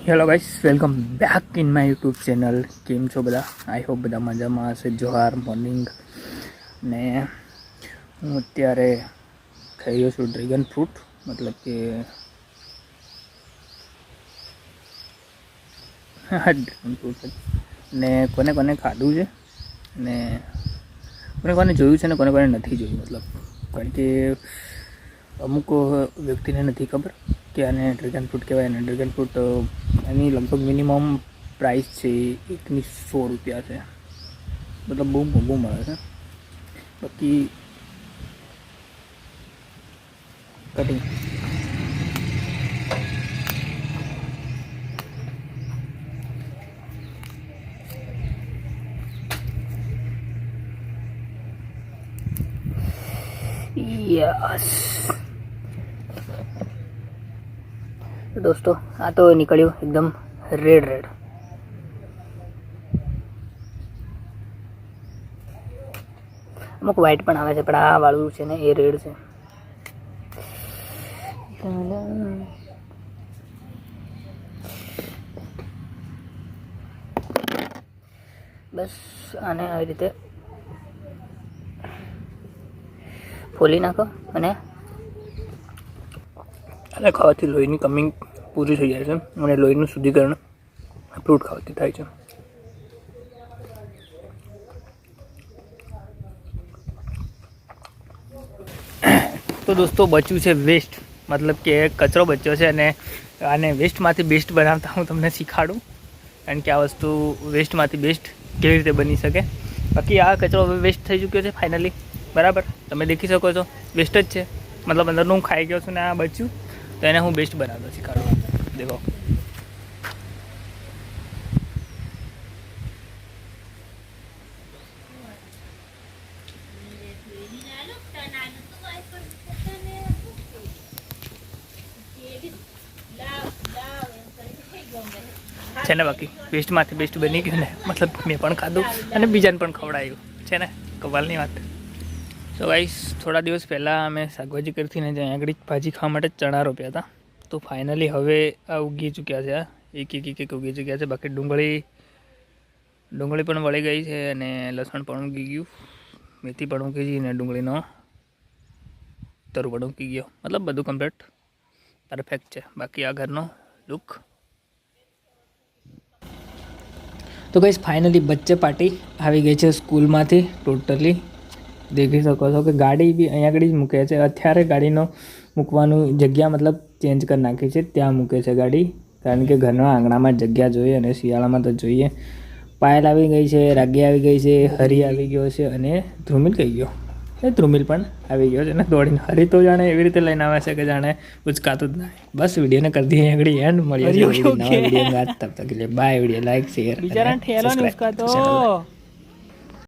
Hello guys, welcome back in my YouTube channel. કેમ છો બધા? આઈ હોપ બધા મજામાં હશે. જોહાર મોર્નિંગ. ને હું અત્યારે ખાઈ રહ્યો છું ડ્રેગન ફ્રૂટ, મતલબ કે ડ્રેગન ફ્રૂટ. ને કોને કોને ખાધું છે ને કોને કોને જોયું છે ને કોને કોને નથી જોયું, મતલબ કારણ કે અમુક વ્યક્તિને નથી ખબર કે આને ડ્રેગન ફ્રૂટ કહેવાય. અને ડ્રેગન ફ્રૂટ એની લગભગ મિનિમમ પ્રાઇસ છે એકની 100 રૂપિયા છે, મતલબ બહુ મોંઘું મળે છે. બાકી કટિંગ યસ દોસ્તો, આ તો નીકળ્યું એકદમ રેડ. અમુક વ્હાઈટ પણ આવે છે, પણ આ વાળું છે ને એ રેડ છે. બસ આને આવી રીતે ફોલી નાખો અને ખાવાથી લોહીની કમી પૂરી થઈ જાય છે અને લોહીનું શુદ્ધિકરણ ફ્રૂટ ખાવાથી થાય છે. તો દોસ્તો, બચ્યું છે વેસ્ટ, મતલબ કે કચરો બચ્યો છે અને આને વેસ્ટમાંથી બેસ્ટ બનાવતા હું તમને શીખાડું, કારણ કે આ વસ્તુ વેસ્ટમાંથી બેસ્ટ કેવી રીતે બની શકે. બાકી આ કચરો હવે વેસ્ટ થઈ ચૂક્યો છે ફાઇનલી, બરાબર. તમે દેખી શકો છો વેસ્ટ જ છે, મતલબ અંદરનું હું ખાઈ ગયો છું ને આ બચ્યું, તો એને હું બેસ્ટ બનાવતો શીખાડું. દેખો, છે ને. બાકી વેસ્ટમાંથી બેસ્ટ બની ગયું ને, મતલબ મેં પણ ખાધું અને બીજાને પણ ખવડાવ્યું છે ને, કમાલની વાત. તો ગાઈસ, થોડા દિવસ પહેલાં અમે શાકભાજી કરતી ને ત્યાં આગળ ભાજી ખાવા માટે ચણા રોપ્યા હતા. તો ફાઇનલી હવે આ ઉગી ચૂક્યા છે, એક ઉગી ચૂક્યા છે. બાકી ડુંગળી પણ વળી ગઈ છે અને લસણ પણ ઉગી ગયું, મેથી પણ ઉગી ગઈ અને ડુંગળીનો તરું પણ ઉગી ગયો. મતલબ બધું કમ્પ્લીટ પરફેક્ટ છે. બાકી આ ઘરનો લુક. તો ગાઈસ, ફાઇનલી બચ્ચે પાર્ટી આવી ગઈ છે સ્કૂલમાંથી. ટોટલી દેખી શકો છો કે ગાડી બી અહીંયા આગળ જ મૂકે છે. અત્યારે ગાડીનો મૂકવાનું જગ્યા મતલબ ચેન્જ કરી નાખી છે, ત્યાં મૂકે છે ગાડી, કારણ કે ઘરના આંગણામાં જગ્યા જોઈએ અને શિયાળામાં તો જોઈએ. પાયલ આવી ગઈ છે, રાગી આવી ગઈ છે, હરી આવી ગયો છે અને ધ્રુમિલ કહી ગયો. ધ્રુમિલ પણ આવી ગયો છે અને દોડીને હરી તો જાણે એવી રીતે લઈને આવે છે કે જાણે ઉચકાતું જ ના. બસ વિડીયોને કરી દઈએ આગળ એન્ડ. મળીએ નવા વિડીયો. તબ તક કે લીએ બાય. Video like, share,